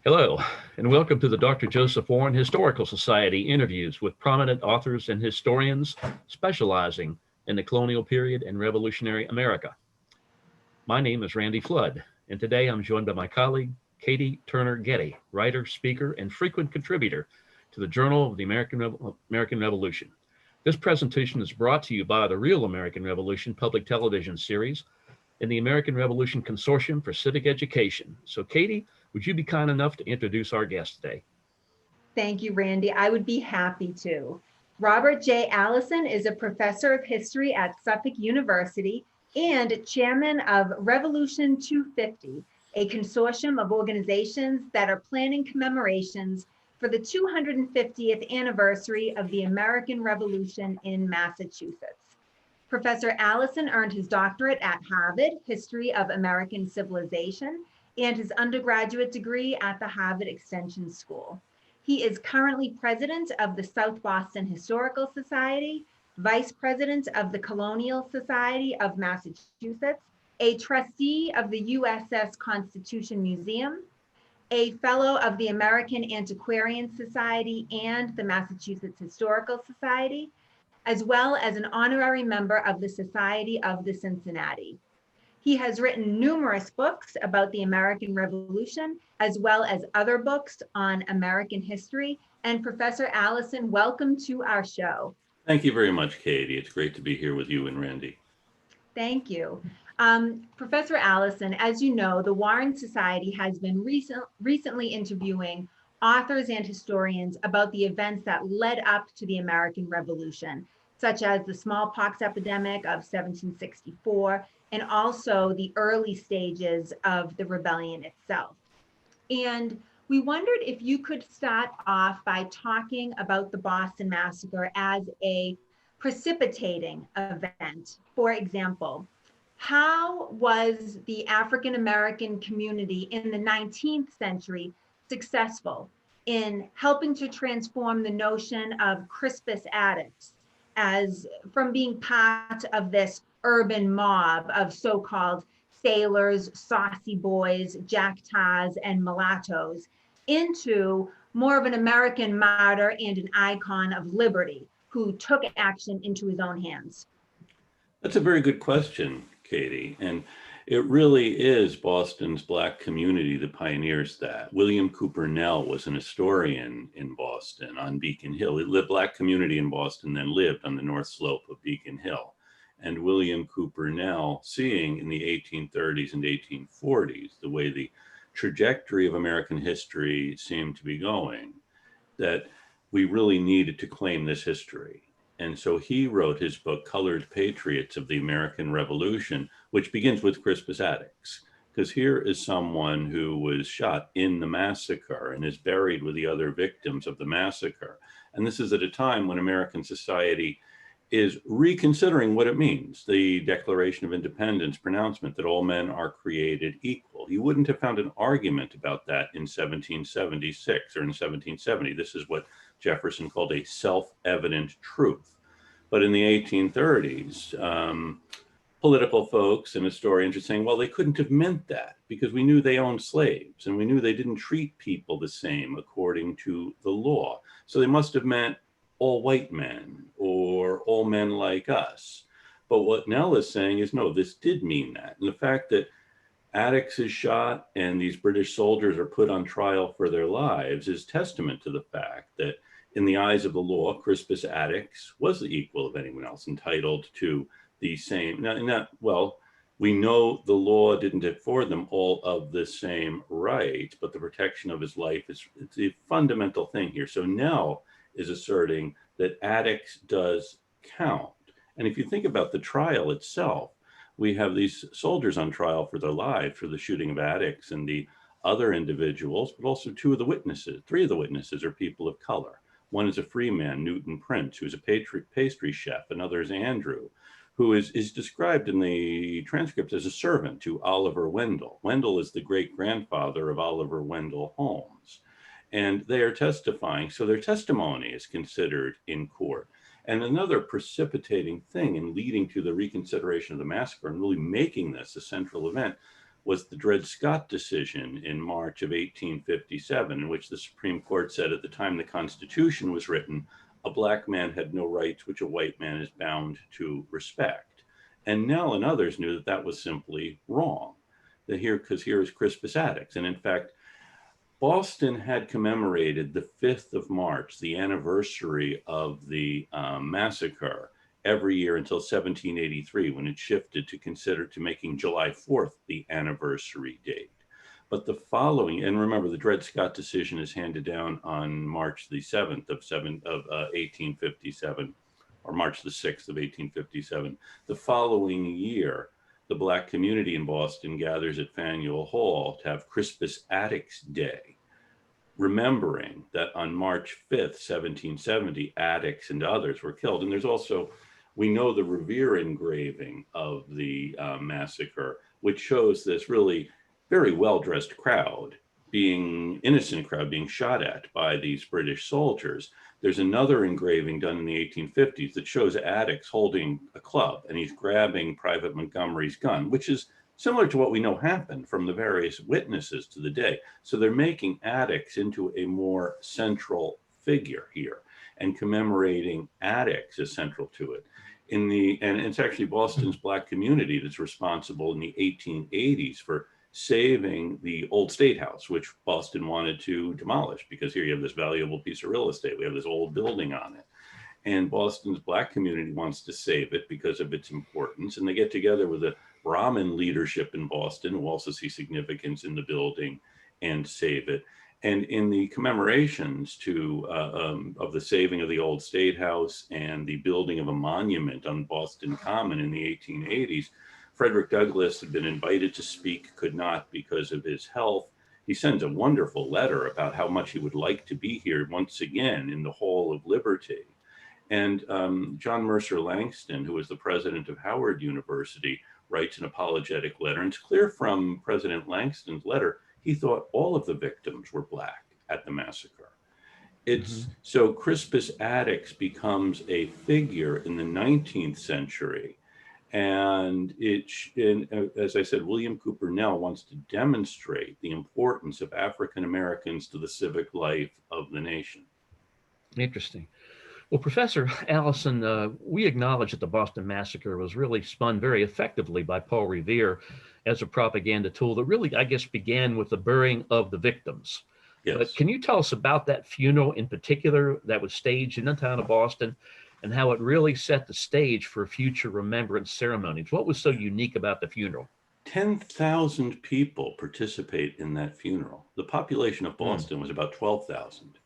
Hello, and welcome to the Dr. Joseph Warren Historical Society interviews with prominent authors and historians specializing in the colonial period and revolutionary America. My name is Randy Flood, and today I'm joined by my colleague, Katie Turner Getty, writer, speaker, and frequent contributor to the Journal of the American Revolution. This presentation is brought to you by the Real American Revolution public television series and the American Revolution Consortium for Civic Education. So, Katie, would you be kind enough to introduce our guest today? Thank you, Randy. I would be happy to. Robert J. Allison is a professor of history at Suffolk University and chairman of Revolution 250, a consortium of organizations that are planning commemorations for the 250th anniversary of the American Revolution in Massachusetts. Professor Allison earned his doctorate at Harvard, History of American Civilization, and his undergraduate degree at the Harvard Extension School. He is currently president of the South Boston Historical Society, vice president of the Colonial Society of Massachusetts, a trustee of the USS Constitution Museum, a fellow of the American Antiquarian Society and the Massachusetts Historical Society, as well as an honorary member of the Society of the Cincinnati. He has written numerous books about the American Revolution, as well as other books on American history. And Professor Allison, welcome to our show. Thank you very much, Katie. It's great to be here with you and Randy. Thank you. Professor Allison, as you know, the Warren Society has been recently interviewing authors and historians about the events that led up to the American Revolution, such as the smallpox epidemic of 1764, and also the early stages of the rebellion itself. And we wondered if you could start off by talking about the Boston Massacre as a precipitating event. For example, how was the African American community in the 19th century successful in helping to transform the notion of Crispus Attucks as from being part of this urban mob of so-called sailors, saucy boys, jack tars, and mulattoes into more of an American martyr and an icon of liberty who took action into his own hands? That's a very good question, Katie. And it really is Boston's Black community that pioneers that. William Cooper Nell was an historian in Boston on Beacon Hill. The Black community in Boston then lived on the north slope of Beacon Hill. And William Cooper Nell, seeing in the 1830s and 1840s the way the trajectory of American history seemed to be going, that we really needed to claim this history. And so he wrote his book, Colored Patriots of the American Revolution, which begins with Crispus Attucks, because here is someone who was shot in the massacre and is buried with the other victims of the massacre. And this is at a time when American society is reconsidering what it means, the Declaration of Independence pronouncement that all men are created equal. You wouldn't have found an argument about that in 1776 or in 1770. This is what Jefferson called a self-evident truth. But in the 1830s, political folks and historians are saying, well, they couldn't have meant that because we knew they owned slaves and we knew they didn't treat people the same according to the law. So they must have meant all white men or all men like us. But what Nell is saying is, no, this did mean that. And the fact that Attucks is shot and these British soldiers are put on trial for their lives is testament to the fact that in the eyes of the law, Crispus Attucks was the equal of anyone else, entitled to the same. Well, we know the law didn't afford them all of the same rights, but the protection of his life is a fundamental thing here. So Nell is asserting that Attucks does count. And if you think about the trial itself, we have these soldiers on trial for their lives for the shooting of Attucks and the other individuals, but also three of the witnesses are people of color. One is a free man, Newton Prince, who's a pastry chef. Another is Andrew, who is described in the transcript as a servant to Oliver Wendell. Wendell is the great-grandfather of Oliver Wendell Holmes. And they are testifying, so their testimony is considered in court. And another precipitating thing in leading to the reconsideration of the massacre and really making this a central event was the Dred Scott decision in March of 1857, in which the Supreme Court said at the time the Constitution was written, a black man had no rights which a white man is bound to respect. And Nell and others knew that that was simply wrong. Because here is Crispus Attucks. And in fact, Boston had commemorated the 5th of March, the anniversary of the massacre, every year until 1783, when it shifted to making July 4th the anniversary date. But the following, and remember, the Dred Scott decision is handed down on March the 7th of 1857, or March the 6th of 1857. The following year, the Black community in Boston gathers at Faneuil Hall to have Crispus Attucks Day, remembering that on March 5th, 1770, Attucks and others were killed. And there's also, we know the Revere engraving of the massacre, which shows this really very well-dressed crowd, innocent crowd being shot at by these British soldiers. There's another engraving done in the 1850s that shows Attucks holding a club, and he's grabbing Private Montgomery's gun, which is similar to what we know happened from the various witnesses to the day. So they're making Attucks into a more central figure here, and commemorating Attucks is central to it. And it's actually Boston's Black community that's responsible in the 1880s for saving the old State House, which Boston wanted to demolish, because here you have this valuable piece of real estate. We have this old building on it. And Boston's Black community wants to save it because of its importance. And they get together with the Brahmin leadership in Boston, who also see significance in the building, and save it. And in the commemorations of the saving of the old State House and the building of a monument on Boston Common in the 1880s, Frederick Douglass had been invited to speak, could not because of his health. He sends a wonderful letter about how much he would like to be here once again in the Hall of Liberty. And John Mercer Langston, who was the president of Howard University, writes an apologetic letter. And it's clear from President Langston's letter, he thought all of the victims were Black at the massacre. So Crispus Attucks becomes a figure in the 19th century. And as I said, William Cooper Nell wants to demonstrate the importance of African Americans to the civic life of the nation. Interesting. Well, Professor Allison, we acknowledge that the Boston Massacre was really spun very effectively by Paul Revere as a propaganda tool that really, I guess, began with the burying of the victims. Yes. But can you tell us about that funeral in particular that was staged in the town of Boston, and how it really set the stage for future remembrance ceremonies? What was so unique about the funeral? 10,000 people participate in that funeral. The population of Boston was about 12,000.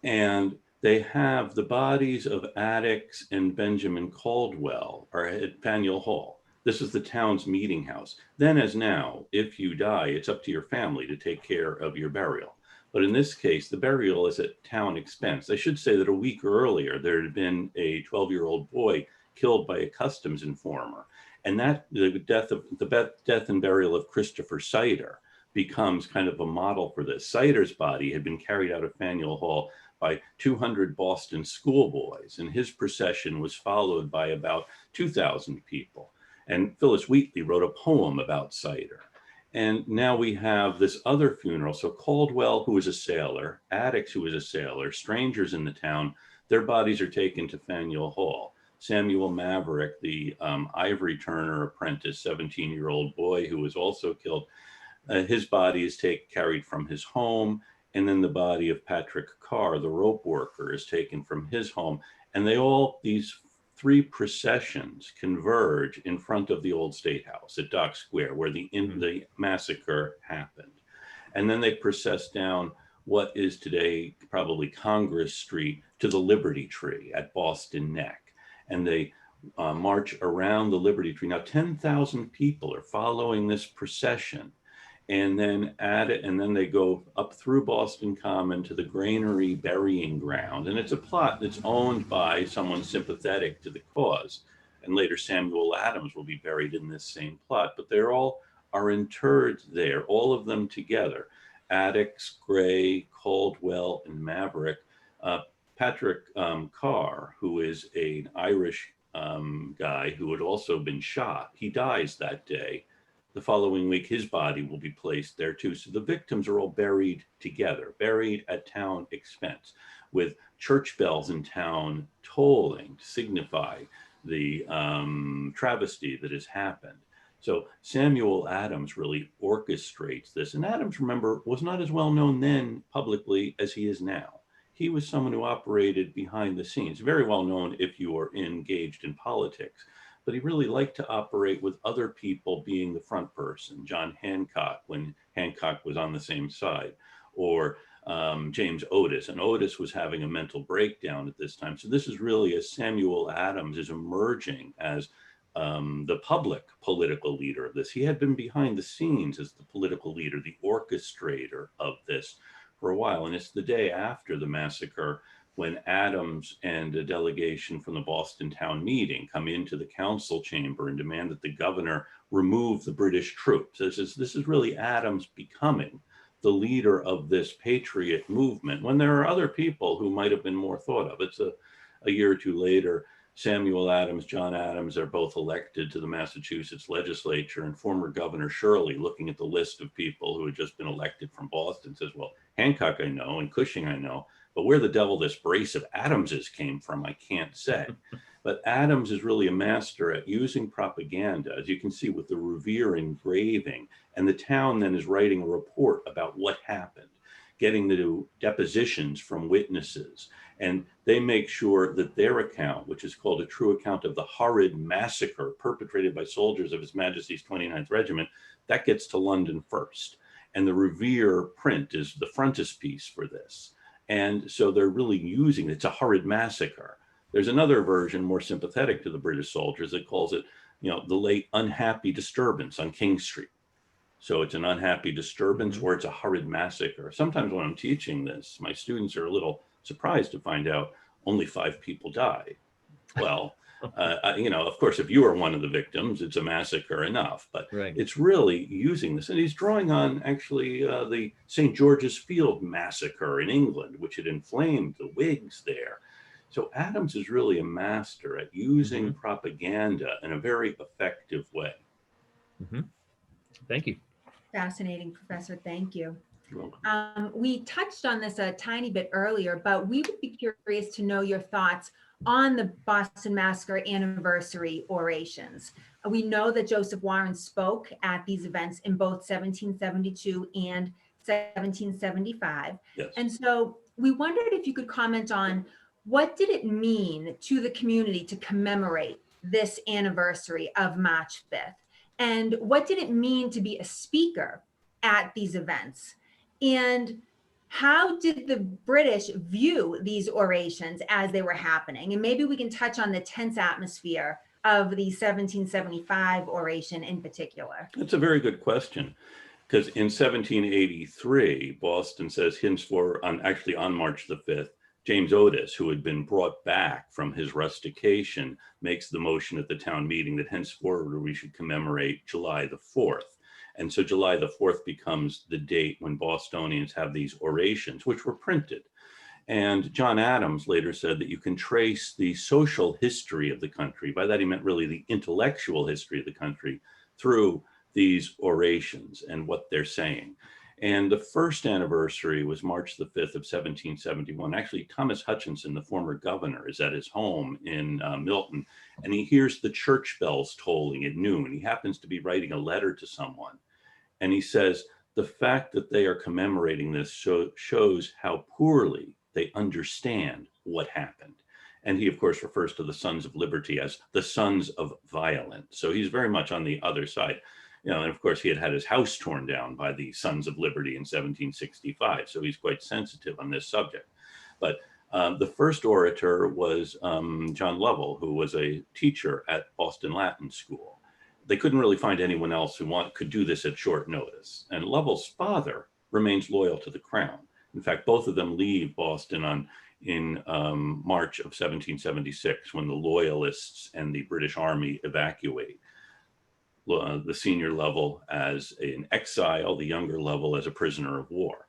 And they have the bodies of Attucks and Benjamin Caldwell are at Faneuil Hall. This is the town's meeting house. Then as now, if you die, it's up to your family to take care of your burial. But in this case, the burial is at town expense. I should say that a week earlier, there had been a 12-year-old boy killed by a customs informer. And that the death and burial of Christopher Sider becomes kind of a model for this. Sider's body had been carried out of Faneuil Hall by 200 Boston schoolboys, and his procession was followed by about 2,000 people. And Phyllis Wheatley wrote a poem about Sider. And now we have this other funeral. So Caldwell, who was a sailor, Attucks, who was a sailor, strangers in the town, their bodies are taken to Faneuil Hall. Samuel Maverick, the ivory turner apprentice, 17-year-old boy who was also killed, his body is carried from his home. And then the body of Patrick Carr, the rope worker, is taken from his home. And these three processions converge in front of the old State House at Dock Square, where the massacre happened. And then they process down what is today probably Congress Street to the Liberty Tree at Boston Neck. And they march around the Liberty Tree. Now, 10,000 people are following this procession. And then they go up through Boston Common to the Granary Burying Ground. And it's a plot that's owned by someone sympathetic to the cause. And later Samuel Adams will be buried in this same plot. But they all are interred there, all of them together. Attucks, Gray, Caldwell, and Maverick. Patrick Carr, who is an Irish guy who had also been shot, he dies that day. the following week, his body will be placed there too. So the victims are all buried together, buried at town expense, with church bells in town tolling to signify the travesty that has happened. So Samuel Adams really orchestrates this. And Adams, remember, was not as well known then publicly as he is now. He was someone who operated behind the scenes, very well known if you are engaged in politics, but he really liked to operate with other people being the front person. John Hancock, when Hancock was on the same side, or James Otis, and Otis was having a mental breakdown at this time. So this is really as Samuel Adams is emerging as the public political leader of this. He had been behind the scenes as the political leader, the orchestrator of this for a while. And it's the day after the massacre when Adams and a delegation from the Boston town meeting come into the council chamber and demand that the governor remove the British troops. This is really Adams becoming the leader of this patriot movement when there are other people who might have been more thought of. It's a year or two later. Samuel Adams, John Adams are both elected to the Massachusetts legislature, and former Governor Shirley, looking at the list of people who had just been elected from Boston, says, well, Hancock I know and Cushing I know, but where the devil this brace of Adamses came from, I can't say. But Adams is really a master at using propaganda, as you can see with the Revere engraving, and the town then is writing a report about what happened, getting the depositions from witnesses. And they make sure that their account, which is called a true account of the horrid massacre perpetrated by soldiers of His Majesty's 29th Regiment, that gets to London first. And the Revere print is the frontispiece for this. And so they're really using, it's a horrid massacre. There's another version more sympathetic to the British soldiers that calls it, the late unhappy disturbance on King Street. So it's an unhappy disturbance or it's a horrid massacre. Sometimes when I'm teaching this, my students are a little surprised to find out only 5 people died. Well, of course, if you are one of the victims, it's a massacre enough, but It's really using this. And he's drawing on actually the St. George's Field massacre in England, which had inflamed the Whigs there. So Adams is really a master at using propaganda in a very effective way. Thank you. Fascinating, Professor. Thank you. You're welcome. We touched on this a tiny bit earlier, but we would be curious to know your thoughts on the Boston Massacre anniversary orations. We know that Joseph Warren spoke at these events in both 1772 and 1775. Yes. And so we wondered if you could comment on what did it mean to the community to commemorate this anniversary of March 5th? And what did it mean to be a speaker at these events? And how did the British view these orations as they were happening? And maybe we can touch on the tense atmosphere of the 1775 oration in particular. That's a very good question, because in 1783, Boston says henceforth, on March the 5th, James Otis, who had been brought back from his rustication, makes the motion at the town meeting that henceforward we should commemorate July the 4th. And so July the 4th becomes the date when Bostonians have these orations, which were printed. And John Adams later said that you can trace the social history of the country, by that he meant really the intellectual history of the country, through these orations and what they're saying. And the first anniversary was March the 5th of 1771. Actually, Thomas Hutchinson, the former governor, is at his home in Milton, and he hears the church bells tolling at noon. He happens to be writing a letter to someone. And he says, the fact that they are commemorating this shows how poorly they understand what happened. And he, of course, refers to the Sons of Liberty as the sons of violence. So he's very much on the other side. And of course, he had his house torn down by the Sons of Liberty in 1765. So he's quite sensitive on this subject. But the first orator was John Lovell, who was a teacher at Boston Latin School. They couldn't really find anyone else who could do this at short notice. And Lovell's father remains loyal to the crown. In fact, both of them leave Boston in March of 1776 when the Loyalists and the British Army evacuate. The senior Lovell as an exile, the younger Lovell as a prisoner of war.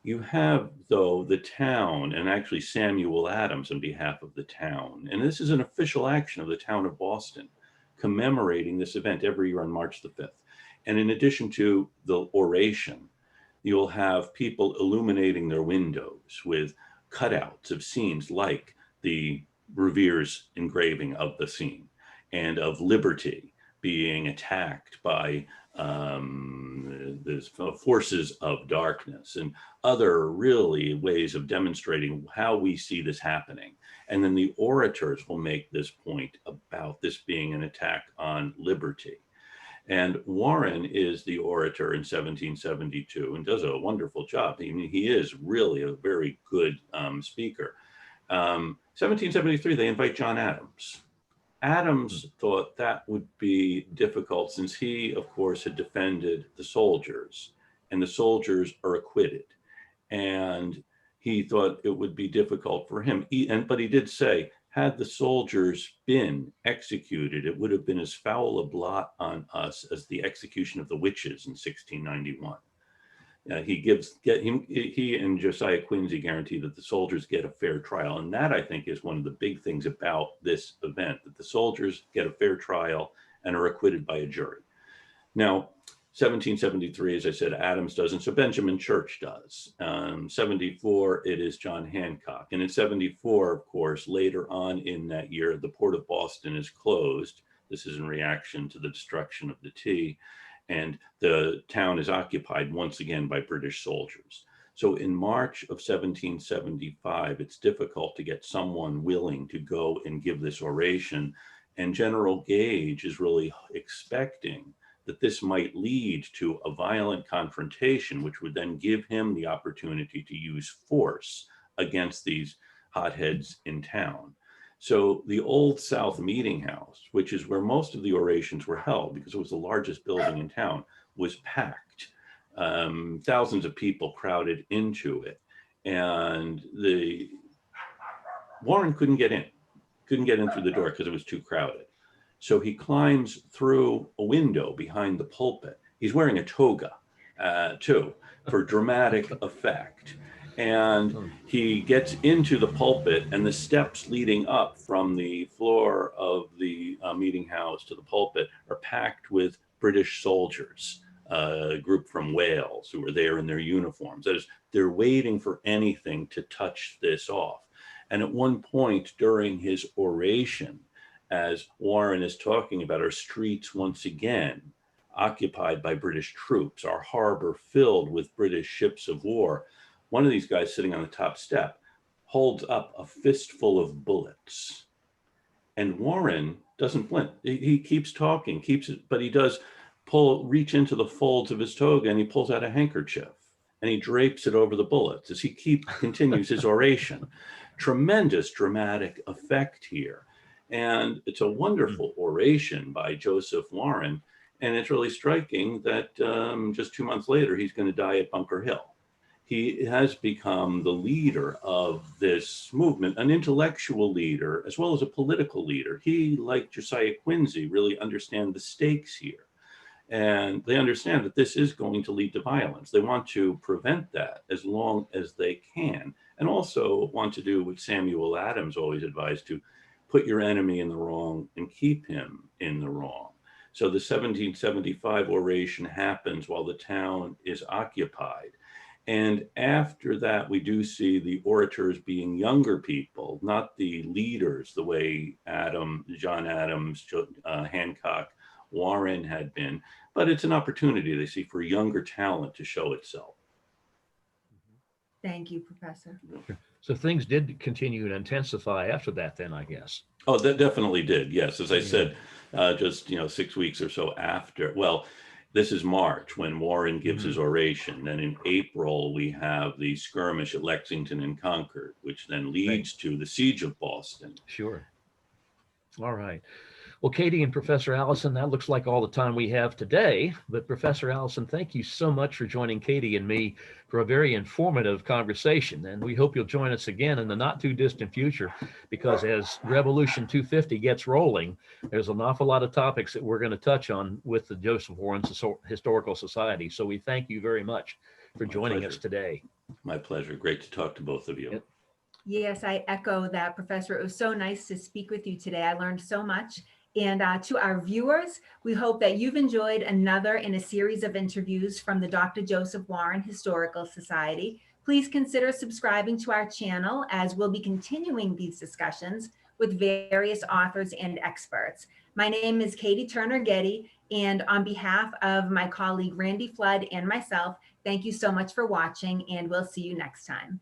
You have, though, the town, and actually Samuel Adams on behalf of the town, and this is an official action of the town of Boston, commemorating this event every year on March the 5th. And in addition to the oration, you'll have people illuminating their windows with cutouts of scenes like the Revere's engraving of the scene and of liberty being attacked by the forces of darkness and other really ways of demonstrating how we see this happening. And then the orators will make this point about this being an attack on liberty. And Warren is the orator in 1772 and does a wonderful job. I mean, he is really a very good speaker. 1773, they invite John Adams. Adams thought that would be difficult since he, of course, had defended the soldiers, and the soldiers are acquitted. And he thought it would be difficult for him. But he did say, had the soldiers been executed, it would have been as foul a blot on us as the execution of the witches in 1691. He and Josiah Quincy guarantee that the soldiers get a fair trial. And that, I think, is one of the big things about this event, that the soldiers get a fair trial and are acquitted by a jury. Now, 1773, as I said, Adams doesn't, so Benjamin Church does. 74, it is John Hancock. And in 74, of course, later on in that year, the port of Boston is closed. This is in reaction to the destruction of the tea. And the town is occupied once again by British soldiers. So in March of 1775, it's difficult to get someone willing to go and give this oration. And General Gage is really expecting that this might lead to a violent confrontation, which would then give him the opportunity to use force against these hotheads in town. So the Old South Meeting House, which is where most of the orations were held because it was the largest building in town, was packed. Thousands of people crowded into it. And Warren couldn't get in through the door because it was too crowded. So he climbs through a window behind the pulpit. He's wearing a toga too, for dramatic effect. And he gets into the pulpit, and the steps leading up from the floor of the meeting house to the pulpit are packed with British soldiers, a group from Wales who are there in their uniforms. That is, they're waiting for anything to touch this off. And at one point during his oration, as Warren is talking about our streets once again occupied by British troops, our harbor filled with British ships of war, one of these guys sitting on the top step holds up a fistful of bullets. And Warren doesn't blink. He keeps talking, but he does reach into the folds of his toga, and he pulls out a handkerchief and he drapes it over the bullets as he continues his oration. Tremendous dramatic effect here. And it's a wonderful oration by Joseph Warren. And it's really striking that just 2 months later, he's going to die at Bunker Hill. He has become the leader of this movement, an intellectual leader, as well as a political leader. He, like Josiah Quincy, really understand the stakes here. And they understand that this is going to lead to violence. They want to prevent that as long as they can, and also want to do what Samuel Adams always advised, to put your enemy in the wrong and keep him in the wrong. So the 1775 oration happens while the town is occupied. And after that, we do see the orators being younger people, not the leaders, the way John Adams, Hancock, Warren had been, but it's an opportunity they see for younger talent to show itself. Thank you, Professor. So things did continue to intensify after that then, I guess. Oh, that definitely did. Yes. As I said, just 6 weeks or so after, well, this is March when Warren gives his oration. Then in April, we have the skirmish at Lexington and Concord, which then leads to the siege of Boston. Sure. All right. Well, Katie and Professor Allison, that looks like all the time we have today. But Professor Allison, thank you so much for joining Katie and me for a very informative conversation. And we hope you'll join us again in the not too distant future, because as Revolution 250 gets rolling, there's an awful lot of topics that we're going to touch on with the Joseph Warren Historical Society. So we thank you very much for joining us today. My pleasure. Great to talk to both of you. Yes, I echo that, Professor. It was so nice to speak with you today. I learned so much. And to our viewers, we hope that you've enjoyed another in a series of interviews from the Dr. Joseph Warren Historical Society. Please consider subscribing to our channel, as we'll be continuing these discussions with various authors and experts. My name is Katie Turner Getty, and on behalf of my colleague Randy Flood and myself, thank you so much for watching, and we'll see you next time.